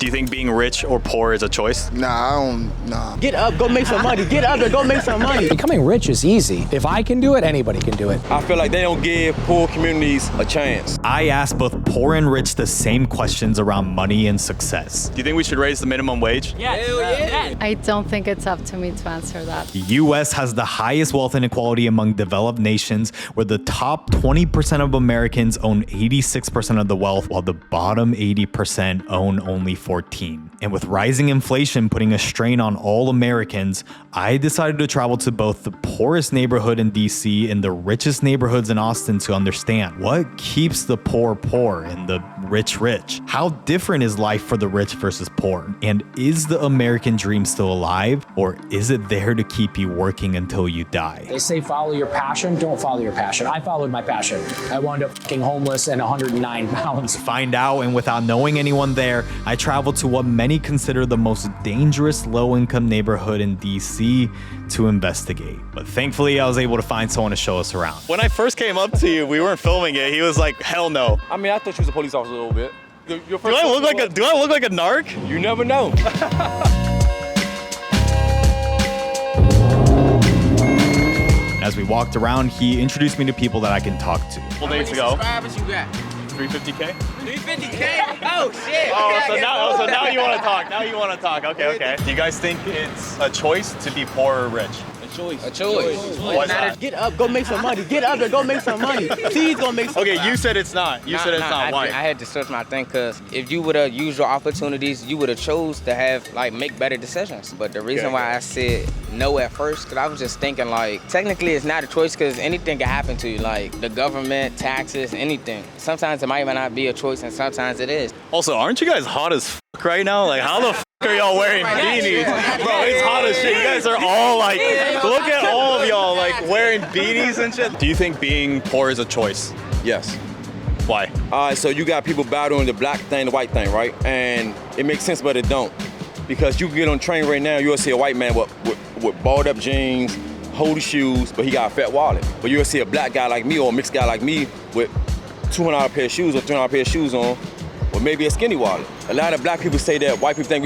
Do you think being rich or poor is a choice? Nah, I don't, nah. Get up, go make some money. Get up and go make some money. Becoming rich is easy. If I can do it, anybody can do it. I feel like they don't give poor communities a chance. I asked both poor and rich the same questions around money and success. Do you think we should raise the minimum wage? Yes. I don't think it's up to me to answer that. The US has the highest wealth inequality among developed nations, where the top 20% of Americans own 86% of the wealth, while the bottom 80% own only 14%. And with rising inflation putting a strain on all Americans, I decided to travel to both the poorest neighborhood in DC and the richest neighborhoods in Austin to understand what keeps the poor poor and the rich rich. How different is life for the rich versus poor? And is the American dream still alive, or is it there to keep you working until you die? They say follow your passion, don't follow your passion. I followed my passion. I wound up fucking homeless and 109 pounds. To find out, and without knowing anyone there, I traveled to what many consider the most dangerous low-income neighborhood in DC to investigate. But thankfully, I was able to find someone to show us around. When I first came up to you, we weren't filming it. He was like, hell no. I mean, I thought you was a police officer a little bit. Do I look like a narc? You never know. As we walked around, he introduced me to people that I can talk to. A couple days ago. Subscribers you got? 350K? 350K? Oh shit! So now you want to talk. Now you want to talk. Okay. Do you guys think it's a choice to be poor or rich? A choice. What's that? Get up, go make some money. Get up and go make some money. Please go make some money. Okay, you said it's not. You said it's not. Why? I had to search my thing because if you would have used your opportunities, you would have chose to have make better decisions. But the reason why I said no at first, because I was just thinking technically it's not a choice because anything can happen to you, like the government, taxes, anything. Sometimes it might not be a choice and sometimes it is. Also, aren't you guys hot as f right now? Like, how the f are y'all wearing beanies? Bro, it's hot as shit. You guys are all look at all of y'all wearing beanies and shit. Do you think being poor is a choice? Yes. Why? All right, so you got people battling the black thing, the white thing, right? And it makes sense, but it don't. Because you can get on a train right now, you'll see a white man with balled up jeans, holy shoes, but he got a fat wallet. But you'll see a black guy like me or a mixed guy like me with $200 pair of shoes or $300 pair of shoes on, or maybe a skinny wallet. A lot of black people say that white people think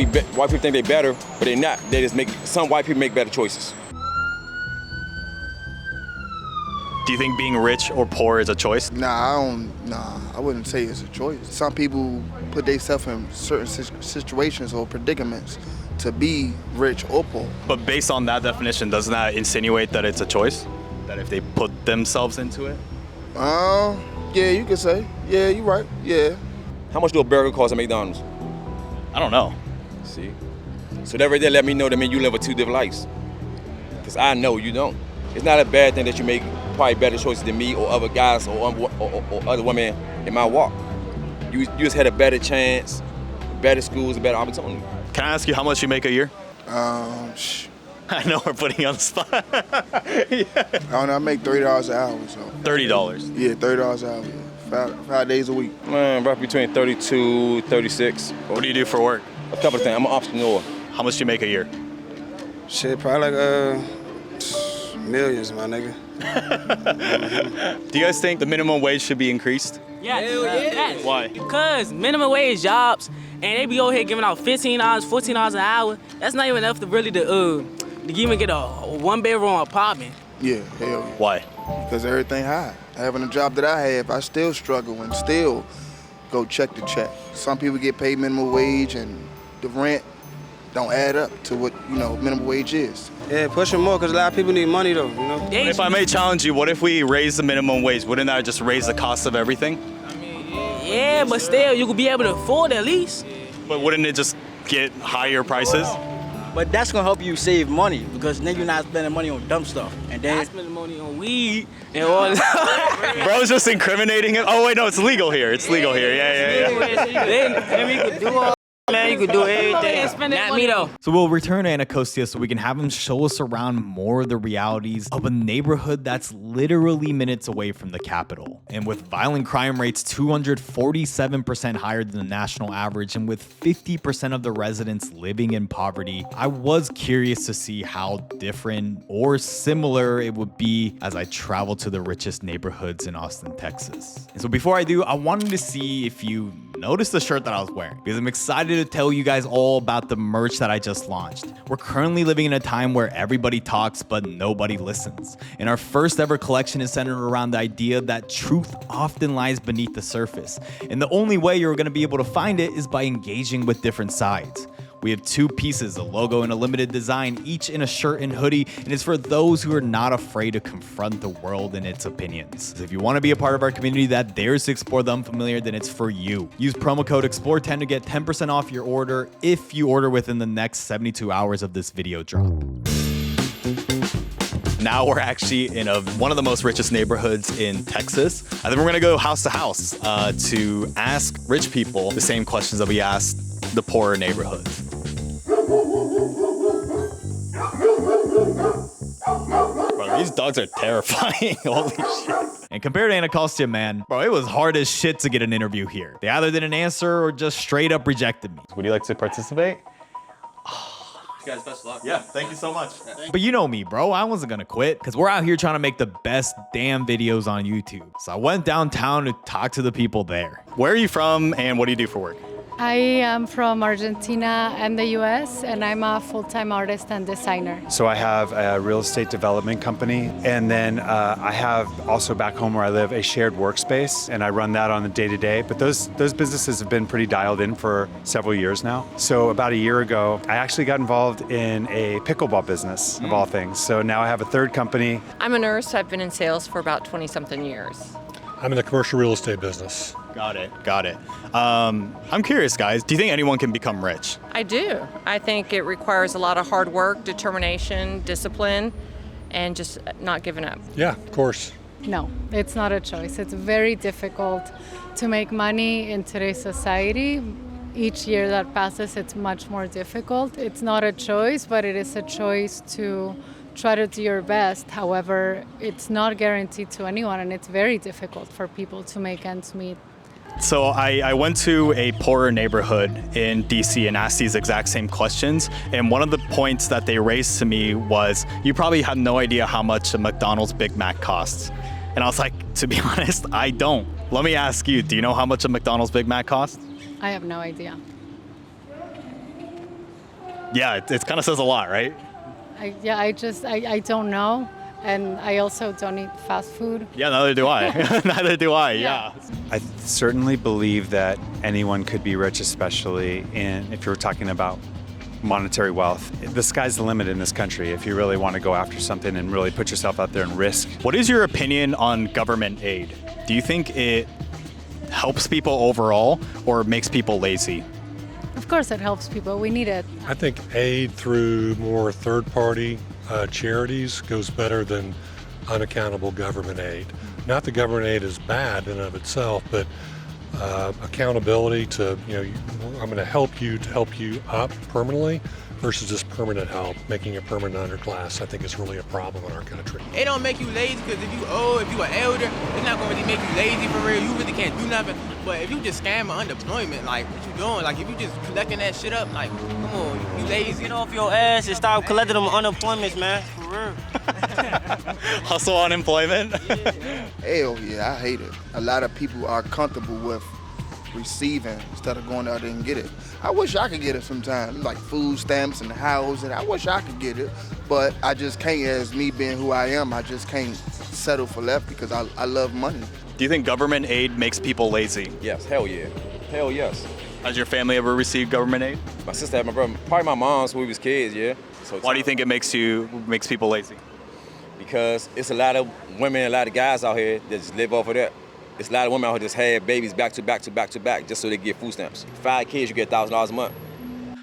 they better, but they're not. They just some white people make better choices. Do you think being rich or poor is a choice? Nah, I wouldn't say it's a choice. Some people put themselves in certain situations or predicaments to be rich or poor. But based on that definition, doesn't that insinuate that it's a choice? That if they put themselves into it? Yeah, you could say. Yeah, you're right. Yeah. How much do a burger cost at McDonald's? I don't know. See? So that right there let me know that you live 2 different lives. Because I know you don't. It's not a bad thing that you make probably better choices than me or other guys or other women in my walk. You just had a better chance, better schools, a better opportunity. Can I ask you how much you make a year? I know we're putting you on the spot. Yeah. I don't know, I make $30 an hour, so. $30? Yeah, $30 an hour. Yeah. 5 days a week. Man, roughly between 32, 36. What do you do for work? A couple of things. I'm an entrepreneur. How much do you make a year? Shit, probably millions, my nigga. Do you guys think the minimum wage should be increased? Yes. Why? Because minimum wage jobs, and they be over here giving out $15, $14 an hour. That's not even enough to really to even get a 1-bedroom apartment. Yeah, hell yeah. Why? Because everything high. Having a job that I have, I still struggle and still go check to check. Some people get paid minimum wage and the rent don't add up to what, minimum wage is. Yeah, push them more because a lot of people need money though, If I may challenge you, what if we raise the minimum wage? Wouldn't that just raise the cost of everything? Yeah, but still, you could be able to afford at least. But wouldn't it just get higher prices? But that's gonna help you save money because then you're not spending money on dumb stuff. And then I spending money on weed and all that. Bro's just incriminating him. Oh wait, no, it's legal here. It's legal here. Yeah. Then we could do all. Man, you could do everything. Not me though. So we'll return to Anacostia so we can have him show us around more of the realities of a neighborhood that's literally minutes away from the capital. And with violent crime rates 247% higher than the national average, and with 50% of the residents living in poverty, I was curious to see how different or similar it would be as I traveled to the richest neighborhoods in Austin, Texas. And so before I do, I wanted to see if you notice the shirt that I was wearing because I'm excited to tell you guys all about the merch that I just launched. We're currently living in a time where everybody talks but nobody listens. And our first ever collection is centered around the idea that truth often lies beneath the surface. And the only way you're gonna be able to find it is by engaging with different sides. We have 2 pieces, a logo and a limited design, each in a shirt and hoodie, and it's for those who are not afraid to confront the world and its opinions. So if you want to be a part of our community that dares to explore the unfamiliar, then it's for you. Use promo code EXPLORE10 to get 10% off your order if you order within the next 72 hours of this video drop. Now we're actually in one of the most richest neighborhoods in Texas. I think we're gonna go house to house to ask rich people the same questions that we asked the poorer neighborhoods. Bro, these dogs are terrifying. Holy shit. And compared to Anacostia, man, bro, it was hard as shit to get an interview here. They either didn't answer or just straight up rejected me. Would you like to participate? You guys, best of luck. Yeah, thank you so much. But you know me, bro. I wasn't gonna quit because we're out here trying to make the best damn videos on YouTube. So I went downtown to talk to the people there. Where are you from and what do you do for work? I am from Argentina and the US, and I'm a full-time artist and designer. So I have a real estate development company, and then I have also back home where I live a shared workspace, and I run that on the day-to-day. But those businesses have been pretty dialed in for several years now. So about a year ago, I actually got involved in a pickleball business, of all things. So now I have a third company. I'm a nurse. I've been in sales for about 20-something years. I'm in the commercial real estate business. Got it. I'm curious, guys. Do you think anyone can become rich? I do. I think it requires a lot of hard work, determination, discipline, and just not giving up. Yeah, of course. No, it's not a choice. It's very difficult to make money in today's society. Each year that passes, it's much more difficult. It's not a choice, but it is a choice to try to do your best. However, it's not guaranteed to anyone, and it's very difficult for people to make ends meet. So I went to a poorer neighborhood in DC and asked these exact same questions. And one of the points that they raised to me was, you probably have no idea how much a McDonald's Big Mac costs. And I was like, to be honest, I don't. Let me ask you, do you know how much a McDonald's Big Mac costs? I have no idea. Yeah, it kind of says a lot, right? I don't know. And I also don't eat fast food. Yeah, neither do I. Neither do I, yeah. I certainly believe that anyone could be rich, especially if you're talking about monetary wealth. The sky's the limit in this country if you really want to go after something and really put yourself out there and risk. What is your opinion on government aid? Do you think it helps people overall or makes people lazy? Of course it helps people. We need it. I think aid through more third-party charities goes better than unaccountable government aid. Not that government aid is bad in and of itself, but accountability to, I'm going to help you up permanently versus just permanent help, making a permanent underclass, I think is really a problem in our country. It don't make you lazy because if you old, if you an elder, it's not gonna really make you lazy for real. You really can't do nothing. But if you just scam unemployment, like what you doing? Like if you just collecting that shit up, like come on, you lazy. Get off your ass and stop collecting them unemployments, man. For real. Hustle unemployment? Hell yeah, I hate it. A lot of people are comfortable with receiving instead of going out there and get it. I wish I could get it sometimes, like food stamps and housing. I wish I could get it, but I just can't. As me being who I am, I just can't settle for less because I love money. Do you think government aid makes people lazy? Yes, hell yeah. Hell yes. Has your family ever received government aid? My sister had my brother, probably my mom's when we was kids, yeah. So why do you think it makes people lazy? Because it's a lot of women, a lot of guys out here that just live off of that. It's a lot of women out here just have babies back to back to back to back just so they get food stamps. 5 kids, you get $1,000 a month.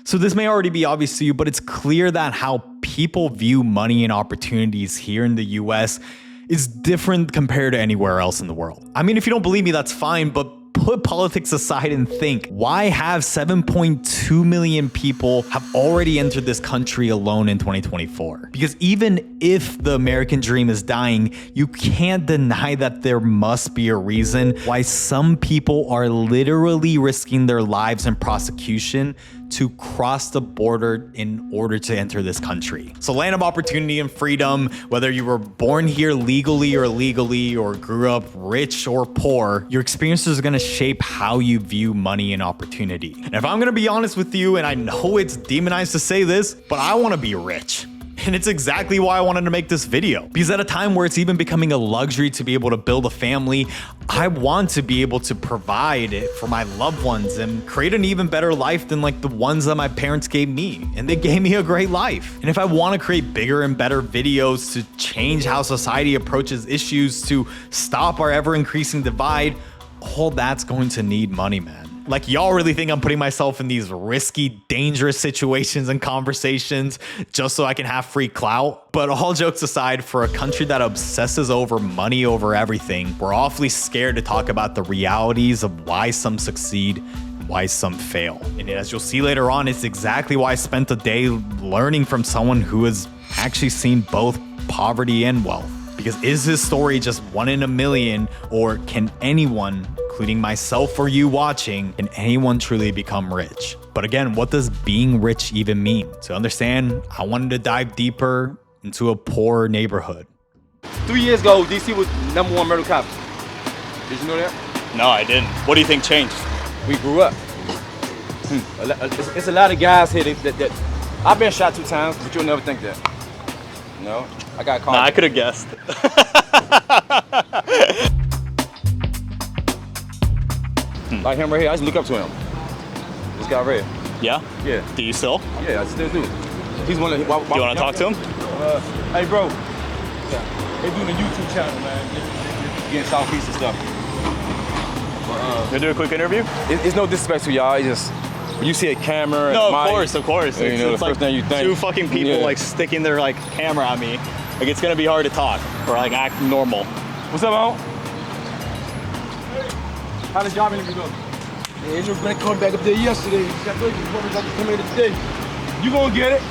So this may already be obvious to you, but it's clear that how people view money and opportunities here in the US is different compared to anywhere else in the world. I mean, if you don't believe me, that's fine, but put politics aside and think, why have 7.2 million people have already entered this country alone in 2024? Because even if the American dream is dying, you can't deny that there must be a reason why some people are literally risking their lives in prosecution to cross the border in order to enter this country. So land of opportunity and freedom, whether you were born here legally or illegally or grew up rich or poor, your experiences are gonna shape how you view money and opportunity. And if I'm gonna be honest with you, and I know it's demonized to say this, but I wanna be rich. And it's exactly why I wanted to make this video. Because at a time where it's even becoming a luxury to be able to build a family, I want to be able to provide it for my loved ones and create an even better life than like the ones that my parents gave me. And they gave me a great life. And if I want to create bigger and better videos to change how society approaches issues, to stop our ever increasing divide, all that's going to need money, man. Like, y'all really think I'm putting myself in these risky, dangerous situations and conversations just so I can have free clout? But all jokes aside, for a country that obsesses over money over everything, we're awfully scared to talk about the realities of why some succeed, why some fail. And as you'll see later on, it's exactly why I spent a day learning from someone who has actually seen both poverty and wealth. Because is his story just one in a million, or can anyone, including myself or you watching, can anyone truly become rich? But again, what does being rich even mean? To understand, I wanted to dive deeper into a poor neighborhood. 3 years ago, DC was #1 murder capital. Did you know that? No, I didn't. What do you think changed? We grew up. It's a lot of guys here that I've been shot 2 times, but you'll never think that. No, I got caught. Nah, I could have guessed. Like him right here, I just look up to him. This guy right here. Yeah? Yeah. Do you still? Yeah, I still do. He's one of the. Do you want to talk to him? Hey, bro. They doing a YouTube channel, man. Getting Southeast and stuff. Gonna do a quick interview? It's no disrespect to y'all. It's just when you see a camera. No, and of course. You know, it's the first like thing you think. 2 fucking people like sticking their like camera at me. Like, it's gonna be hard to talk or like act normal. What's up, man? How the job interview go? Yeah, you been coming back up there yesterday. I told you to come here today. You gonna get it?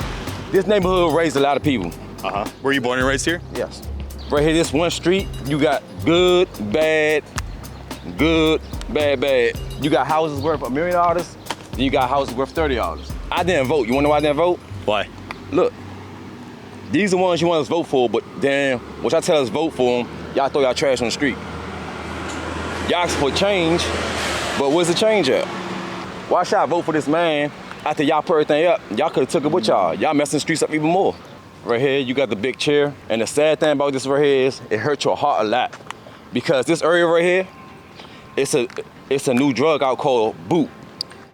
This neighborhood raised a lot of people. Were you born and raised here? Yes. Right here, this one street, you got good, bad, bad. You got houses worth $1 million, then you got houses worth $30. I didn't vote. You wanna know why I didn't vote? Why? Look, these are the ones you want us to vote for, but damn, what y'all tell us vote for them, y'all throw y'all trash on the street. Y'all ask for change, but where's the change at? Why should I vote for this man after y'all put everything up? Y'all could have took it with y'all. Y'all messing the streets up even more. Right here, you got the big chair, and the sad thing about this right here is it hurts your heart a lot. Because this area right here, it's a new drug out called boot.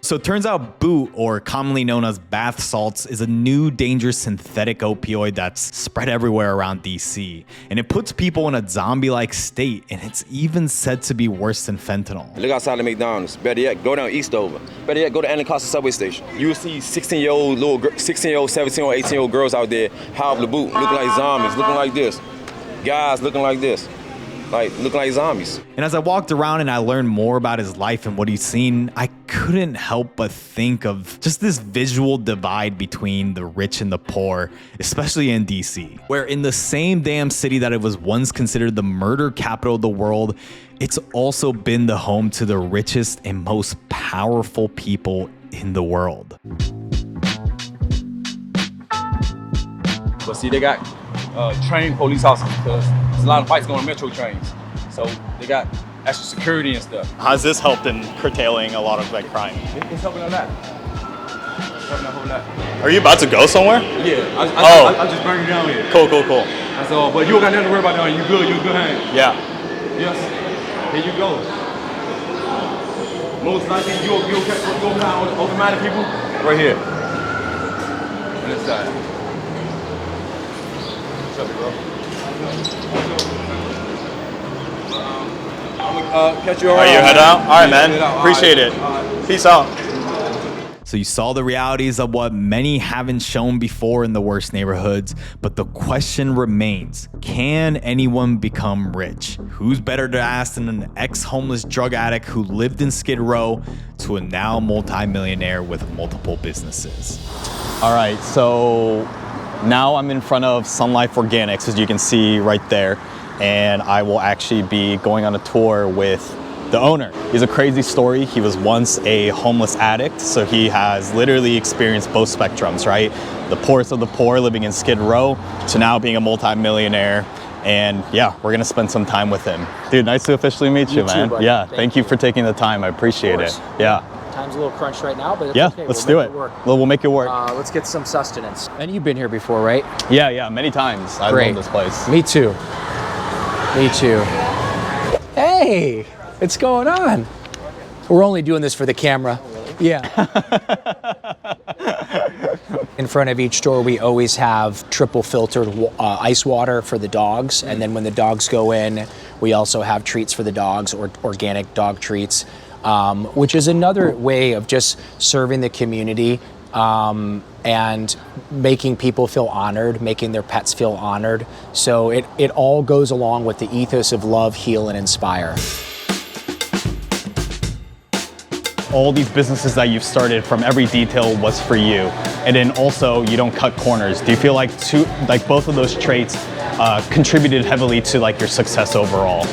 So it turns out boot, or commonly known as bath salts, is a new dangerous synthetic opioid that's spread everywhere around DC. And it puts people in a zombie-like state, and it's even said to be worse than fentanyl. Look outside the McDonald's. Better yet, go down Eastover. Better yet, go to Anacostia subway station. You will see 16-year-old, 17-year-old, 18-year-old girls out there high the boot, looking like zombies, looking like this. Guys looking like this. Looking like zombies. And as I walked around and I learned more about his life and what he's seen, I couldn't help but think of just this visual divide between the rich and the poor, especially in DC, where in the same damn city that it was once considered the murder capital of the world, it's also been the home to the richest and most powerful people in the world. But see, they got trained police officers because there's a lot of fights going on metro trains. So they got extra security and stuff. How's this helped in curtailing a lot of like crime? It's helping a lot. It's helping a whole lot. Are you about to go somewhere? Yeah, I just burned you down here. Cool. That's all. But you don't got nothing to worry about now. You good hand. Yeah. Yes. Here you go. Most likely you'll find automatic people right here. On this side. What's up, bro? I'm gonna catch you around. Are you head out? All right, man. Out. Appreciate it. Peace out. So you saw the realities of what many haven't shown before in the worst neighborhoods, but the question remains, can anyone become rich? Who's better to ask than an ex-homeless drug addict who lived in Skid Row to a now multi-millionaire with multiple businesses? All right, so now I'm in front of Sun Life Organics, as you can see right there, and I will actually be going on a tour with The owner, he's a crazy story. He was once a homeless addict, so he has literally experienced both spectrums, right? The poorest of the poor living in Skid Row to now being a multi-millionaire. And yeah, we're gonna spend some time with him. Dude, nice to officially meet you, man. Too, buddy. Yeah, thank you for taking the time. I appreciate it. Yeah. Time's a little crunched right now, but it's Yeah, okay. let's We'll do make it. work. We'll make it work. Let's get some sustenance. And you've been here before, right? Yeah, many times. I Great. love this place. Me too. Me too. Hey, what's going on? We're only doing this for the camera. Yeah. In front of each store, we always have triple filtered ice water for the dogs. And then when the dogs go in, we also have treats for the dogs, or organic dog treats, which is another way of just serving the community and making people feel honored, making their pets feel honored. So it all goes along with the ethos of love, heal, and inspire. All these businesses that you've started, from every detail was for you, and then also you don't cut corners. Do you feel like both of those traits contributed heavily to like your success overall?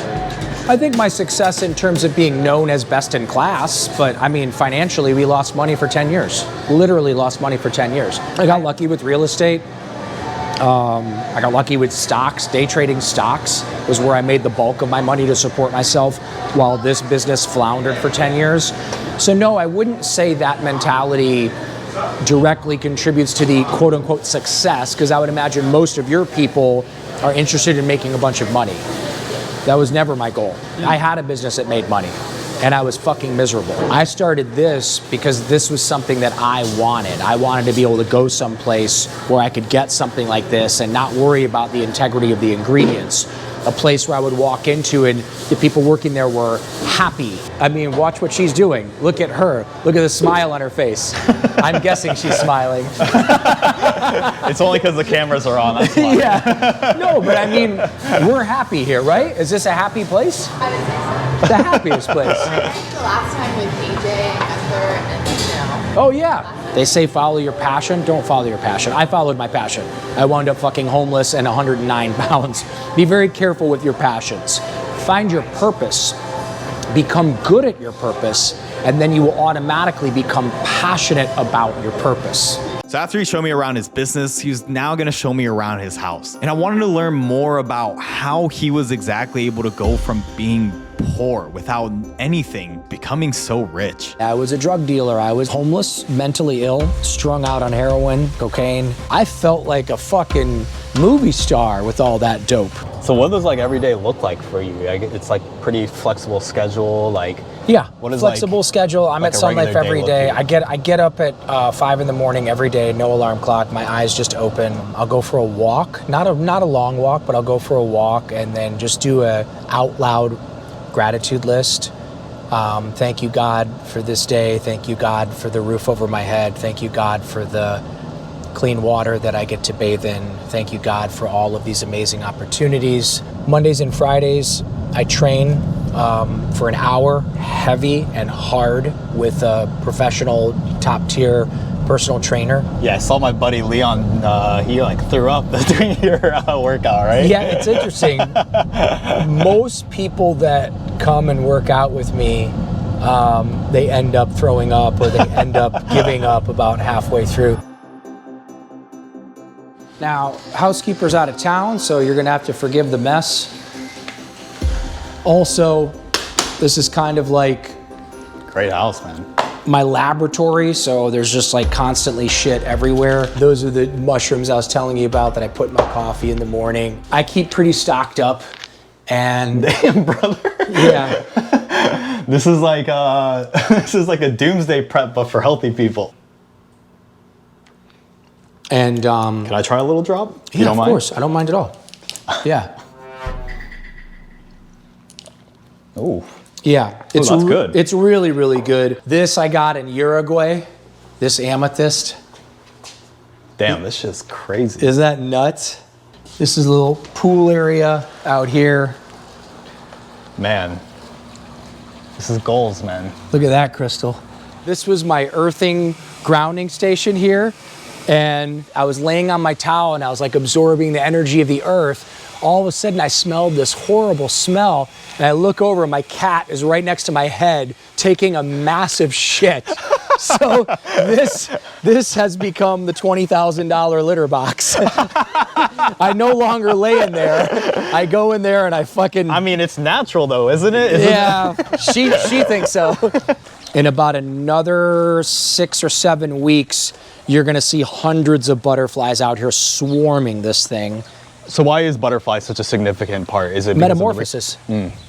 I think my success in terms of being known as best in class, but I mean financially we lost money for 10 years. Literally lost money for 10 years. I got lucky with real estate. I got lucky with stocks. Day trading stocks was where I made the bulk of my money to support myself while this business floundered for 10 years. So no, I wouldn't say that mentality directly contributes to the quote unquote success, because I would imagine most of your people are interested in making a bunch of money. That was never my goal. I had a business that made money and I was fucking miserable. I started this because this was something that I wanted. I wanted to be able to go someplace where I could get something like this and not worry about the integrity of the ingredients. A place where I would walk into and the people working there were happy. I mean, watch what she's doing. Look at her. Look at the smile on her face. I'm guessing she's smiling. It's only because the cameras are on. That's why. Yeah. No, but I mean, we're happy here, right? Is this a happy place? I would say so. The happiest place. I think the last time with AJ and Esther and Oh yeah. They say follow your passion. Don't follow your passion. I followed my passion. I wound up fucking homeless and 109 pounds. Be very careful with your passions. Find your purpose. Become good at your purpose, and then you will automatically become passionate about your purpose. So after he showed me around his business, he was now gonna show me around his house. And I wanted to learn more about how he was exactly able to go from being poor without anything, becoming so rich. I was a drug dealer. I was homeless, mentally ill, strung out on heroin, cocaine. I felt like a fucking movie star with all that dope. So what does like every day look like for you? Like, it's like pretty flexible schedule, like yeah, what is flexible schedule. I'm like at a Sun Life regular day every look day. like? I get up at 5 in the morning every day, no alarm clock. My eyes just open. I'll go for a walk, not a long walk, but I'll go for a walk and then just do a out loud gratitude list. Thank you, God, for this day. Thank you, God, for the roof over my head. Thank you, God, for the clean water that I get to bathe in. Thank you, God, for all of these amazing opportunities. Mondays and Fridays, I train for an hour, heavy and hard, with a professional, top-tier personal trainer. Yeah, I saw my buddy Leon, he like threw up during your workout, right? Yeah, it's interesting. Most people that come and work out with me, they end up throwing up or they end up giving up about halfway through. Now, housekeeper's out of town, so you're gonna have to forgive the mess. Also, this is kind of like great house, man. My laboratory, so there's just like constantly shit everywhere. Those are the mushrooms I was telling you about that I put in my coffee in the morning. I keep pretty stocked up, and damn, brother. Yeah. This is like a doomsday prep, but for healthy people. And can I try a little drop? Yeah, of course. I don't mind at all. Yeah. Oh. Yeah, Ooh, that's good. It's really, really good. This I got in Uruguay, this amethyst. Damn, this shit's crazy. Is that nuts? This is a little pool area out here. Man, this is goals, man. Look at that crystal. This was my earthing grounding station here, and I was laying on my towel and I was like absorbing the energy of the earth. all of a sudden I smelled this horrible smell, and I look over and my cat is right next to my head taking a massive shit. So this has become the $20,000 litter box. I no longer lay in there. I go in there and I fucking... I mean, it's natural though, isn't it? Yeah, she thinks so. In about another 6 or 7 weeks, you're gonna see hundreds of butterflies out here swarming this thing. So why is butterfly such a significant part? Is it Metamorphosis?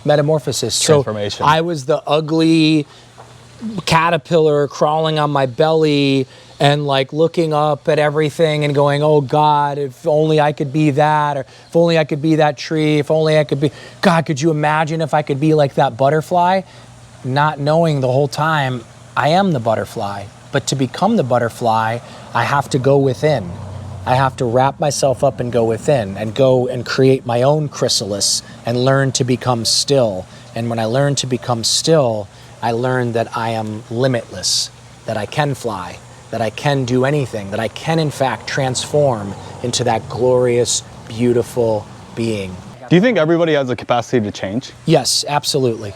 Metamorphosis. Transformation. So I was the ugly caterpillar crawling on my belly and like looking up at everything and going, oh God, if only I could be that, or if only I could be that tree, if only I could be, God, could you imagine if I could be like that butterfly? Not knowing the whole time I am the butterfly. But to become the butterfly, I have to go within. I have to wrap myself up and go within and go and create my own chrysalis and learn to become still. And when I learn to become still, I learn that I am limitless, that I can fly, that I can do anything, that I can in fact transform into that glorious, beautiful being. Do you think everybody has the capacity to change? Yes, absolutely.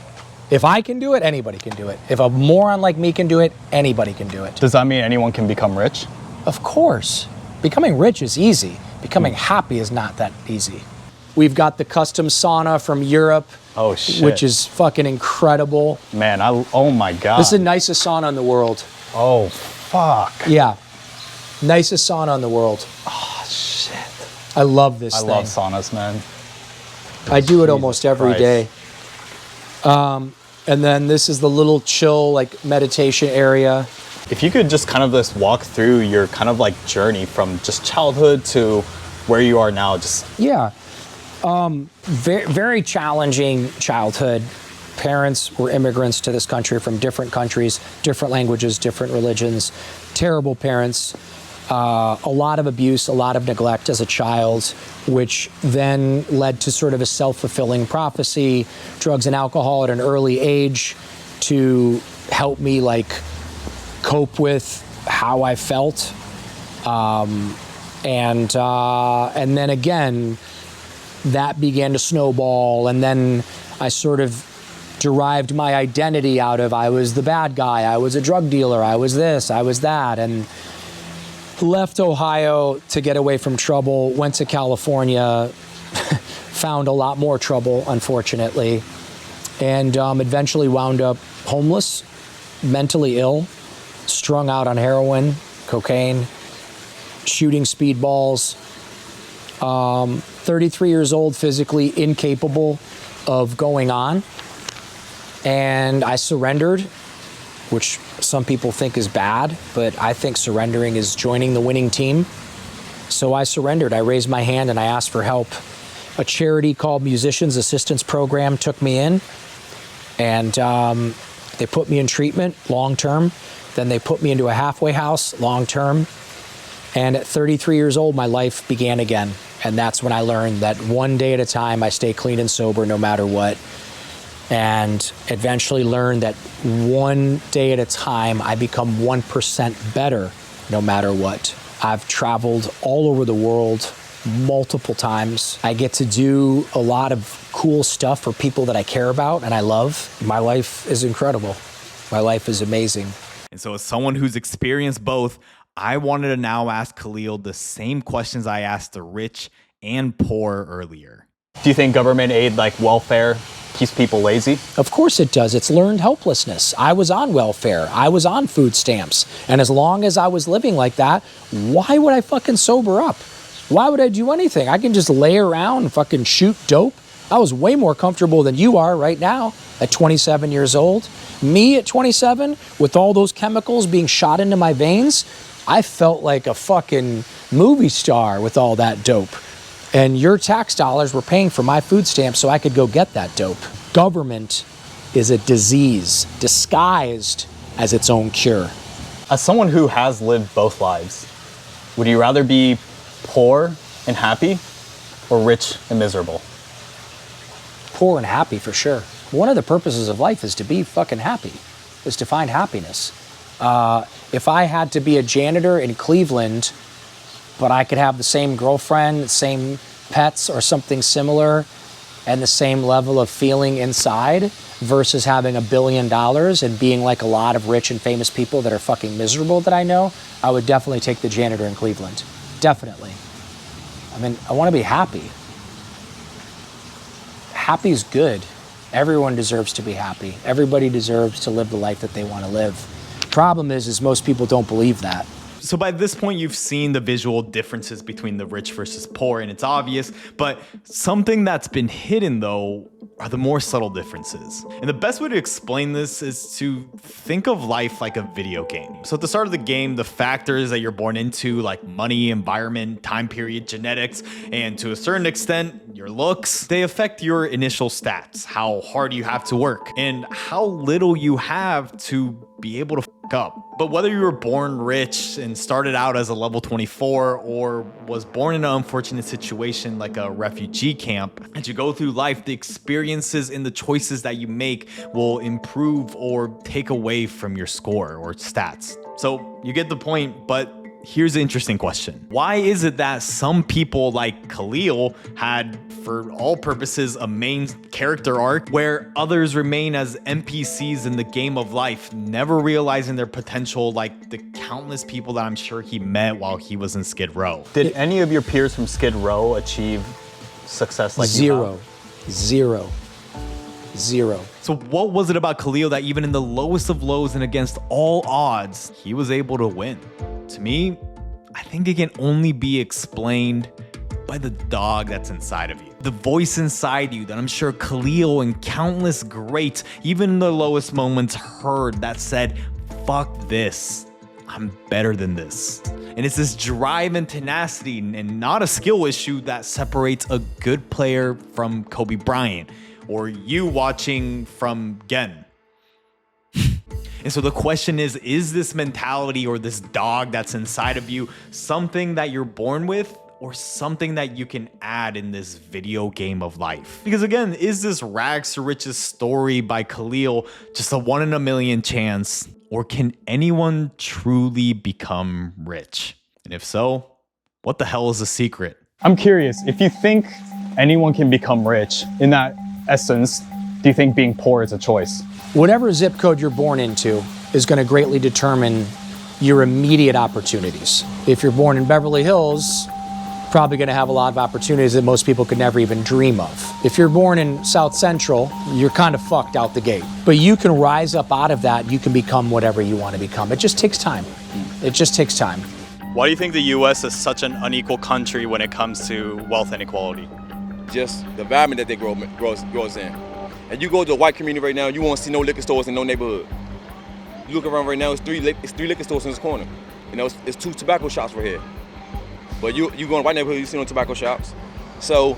If I can do it, anybody can do it. If a moron like me can do it, anybody can do it. Does that mean anyone can become rich? Of course. Becoming rich is easy. Becoming happy is not that easy. We've got the custom sauna from Europe. Oh shit. Which is fucking incredible. Man, oh my God. This is the nicest sauna in the world. Oh, fuck. Yeah. Nicest sauna in the world. Oh, shit. I love this thing. I love saunas, man. I do it almost every day. And then this is the little chill, like meditation area. If you could just kind of just walk through your kind of like journey from just childhood to where you are now, just. Yeah. Very, very challenging childhood. Parents were immigrants to this country from different countries, different languages, different religions. Terrible parents. A lot of abuse, a lot of neglect as a child, which then led to sort of a self-fulfilling prophecy, drugs and alcohol at an early age to help me like cope with how I felt. And then again, that began to snowball, and then I sort of derived my identity out of I was the bad guy, I was a drug dealer, I was this, I was that, and left Ohio to get away from trouble, went to California, found a lot more trouble, unfortunately, and eventually wound up homeless, mentally ill, strung out on heroin, cocaine, shooting speedballs, 33 years old, physically incapable of going on. And I surrendered, which some people think is bad, but I think surrendering is joining the winning team. So I surrendered. I raised my hand and I asked for help. A charity called Musicians Assistance Program took me in, and they put me in treatment long-term. Then they put me into a halfway house long-term. And at 33 years old, my life began again. And that's when I learned that one day at a time, I stay clean and sober no matter what. And eventually learned that one day at a time, I become 1% better no matter what. I've traveled all over the world multiple times. I get to do a lot of cool stuff for people that I care about and I love. My life is incredible. My life is amazing. And so as someone who's experienced both, I wanted to now ask Khalil the same questions I asked the rich and poor earlier. Do you think government aid like welfare keeps people lazy? Of course it does. It's learned helplessness. I was on welfare. I was on food stamps. And as long as I was living like that, why would I fucking sober up? Why would I do anything? I can just lay around and fucking shoot dope. I was way more comfortable than you are right now at 27 years old. Me at 27, with all those chemicals being shot into my veins, I felt like a fucking movie star with all that dope. And your tax dollars were paying for my food stamps so I could go get that dope. Government is a disease disguised as its own cure. As someone who has lived both lives, would you rather be poor and happy or rich and miserable? Poor and happy for sure. One of the purposes of life is to be fucking happy, is to find happiness. If I had to be a janitor in Cleveland, but I could have the same girlfriend, same pets or something similar and the same level of feeling inside versus having $1 billion and being like a lot of rich and famous people that are fucking miserable that I know, I would definitely take the janitor in Cleveland. Definitely. I mean, I want to be happy. Happy's good. Everyone deserves to be happy. Everybody deserves to live the life that they want to live. Problem is most people don't believe that. So by this point, you've seen the visual differences between the rich versus poor, and it's obvious, but something that's been hidden, though, are the more subtle differences. And the best way to explain this is to think of life like a video game. So at the start of the game, the factors that you're born into, like money, environment, time period, genetics, and to a certain extent, your looks, they affect your initial stats, how hard you have to work, and how little you have to be able to fuck up. But whether you were born rich and started out as a level 24 or was born in an unfortunate situation like a refugee camp, as you go through life, the experiences and the choices that you make will improve or take away from your score or stats. So you get the point, but here's the interesting question. Why is it that some people like Khalil had, for all purposes, a main character arc, where others remain as NPCs in the game of life, never realizing their potential, like the countless people that I'm sure he met while he was in Skid Row? Did any of your peers from Skid Row achieve success like Zero. you have? Zero. So what was it about Khalil that even in the lowest of lows and against all odds, he was able to win? To me, I think it can only be explained by the dog that's inside of you. The voice inside you that I'm sure Khalil and countless greats, even in the lowest moments, heard that said, fuck this, I'm better than this. And it's this drive and tenacity and not a skill issue that separates a good player from Kobe Bryant or you watching from Gen. And so the question is this mentality or this dog that's inside of you something that you're born with or something that you can add in this video game of life? Because again, is this rags to riches story by Khalil just a 1 in a million chance, or can anyone truly become rich? And if so, what the hell is the secret? I'm curious, if you think anyone can become rich, in that essence, do you think being poor is a choice? Whatever zip code you're born into is going to greatly determine your immediate opportunities. If you're born in Beverly Hills, probably going to have a lot of opportunities that most people could never even dream of. If you're born in South Central, you're kind of fucked out the gate. But you can rise up out of that. You can become whatever you want to become. It just takes time. It just takes time. Why do you think the U.S. is such an unequal country when it comes to wealth inequality? Just the environment that they grows in. And you go to a white community right now, you won't see no liquor stores in no neighborhood. You look around right now, it's three liquor stores in this corner. You know, it's 2 tobacco shops right here. But you go in a white neighborhood, you see no tobacco shops. So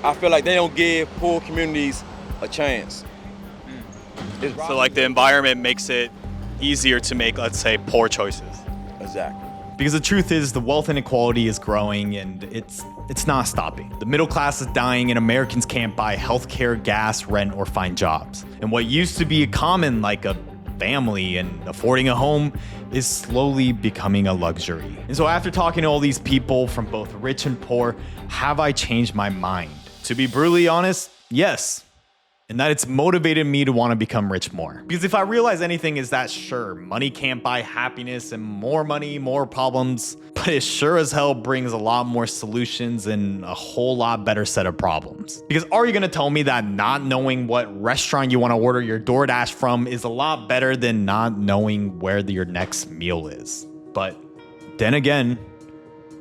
I feel like they don't give poor communities a chance. So like the environment makes it easier to make, let's say, poor choices. Exactly. Because the truth is the wealth inequality is growing and it's not stopping. The middle class is dying and Americans can't buy healthcare, gas, rent, or find jobs. And what used to be common, like a family and affording a home, is slowly becoming a luxury. And so after talking to all these people from both rich and poor, have I changed my mind? To be brutally honest, yes. And that it's motivated me to want to become rich more. Because if I realize anything is that sure, money can't buy happiness and more money, more problems, but it sure as hell brings a lot more solutions and a whole lot better set of problems. Because are you going to tell me that not knowing what restaurant you want to order your DoorDash from is a lot better than not knowing where your next meal is? But then again,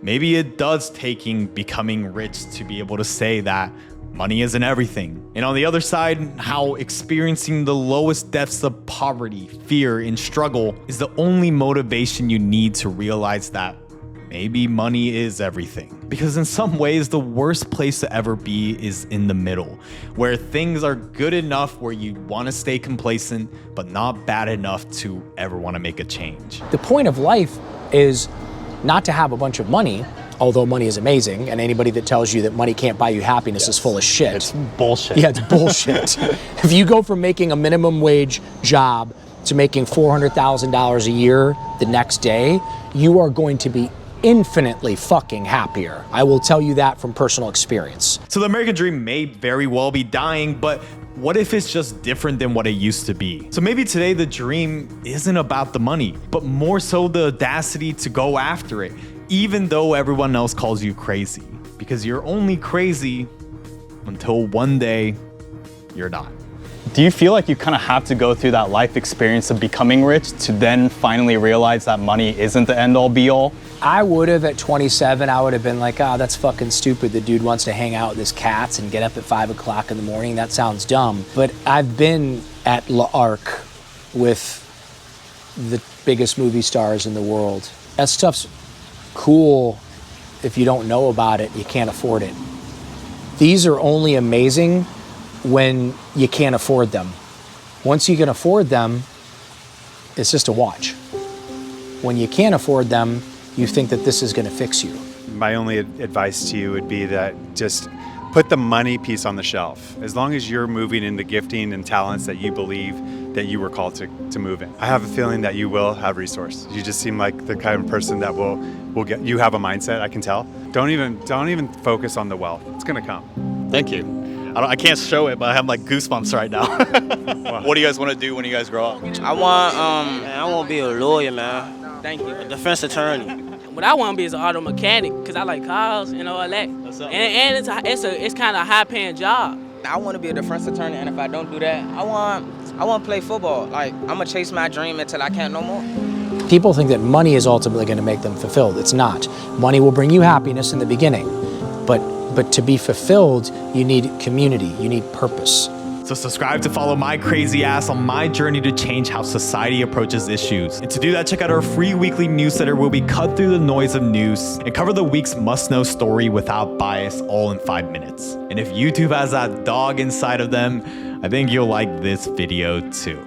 maybe it does taking becoming rich to be able to say that money isn't everything. And on the other side, how experiencing the lowest depths of poverty, fear, and struggle is the only motivation you need to realize that maybe money is everything. Because in some ways, the worst place to ever be is in the middle, where things are good enough where you want to stay complacent, but not bad enough to ever want to make a change. The point of life is not to have a bunch of money, although money is amazing, and anybody that tells you that money can't buy you happiness is full of shit. It's bullshit. Yeah, it's bullshit. If you go from making a minimum wage job to making $400,000 a year the next day, you are going to be infinitely fucking happier. I will tell you that from personal experience. So the American dream may very well be dying, but what if it's just different than what it used to be? So maybe today the dream isn't about the money, but more so the audacity to go after it, even though everyone else calls you crazy. Because you're only crazy until one day you're not. Do you feel like you kind of have to go through that life experience of becoming rich to then finally realize that money isn't the end all be all? I would have at 27, I would have been like, that's fucking stupid. The dude wants to hang out with his cats and get up at 5 o'clock in the morning. That sounds dumb. But I've been at L'Arc with the biggest movie stars in the world. That stuff's cool. If you don't know about it, you can't afford it. These are only amazing when you can't afford them. Once you can afford them, it's just a watch. When you can't afford them, you think that this is gonna fix you. My only advice to you would be that just put the money piece on the shelf. As long as you're moving into gifting and talents that you believe that you were called to move in. I have a feeling that you will have resource. You just seem like the kind of person that will get, you have a mindset, I can tell. Don't even focus on the wealth. It's gonna come. Thank you. I can't show it, but I have like goosebumps right now. What do you guys want to do when you guys grow up? I want to be a lawyer, man. Thank you. A defense attorney. What I want to be is an auto mechanic because I like cars and all that. And it's kind of a high paying job. I want to be a defense attorney, and if I don't do that, I want to play football. Like, I'm gonna chase my dream until I can't no more. People think that money is ultimately going to make them fulfilled. It's not. Money will bring you happiness in the beginning, but to be fulfilled, you need community, you need purpose. So subscribe to follow my crazy ass on my journey to change how society approaches issues. And to do that, check out our free weekly newsletter where we cut through the noise of news and cover the week's must-know story without bias, all in 5 minutes. And if YouTube has that dog inside of them, I think you'll like this video too.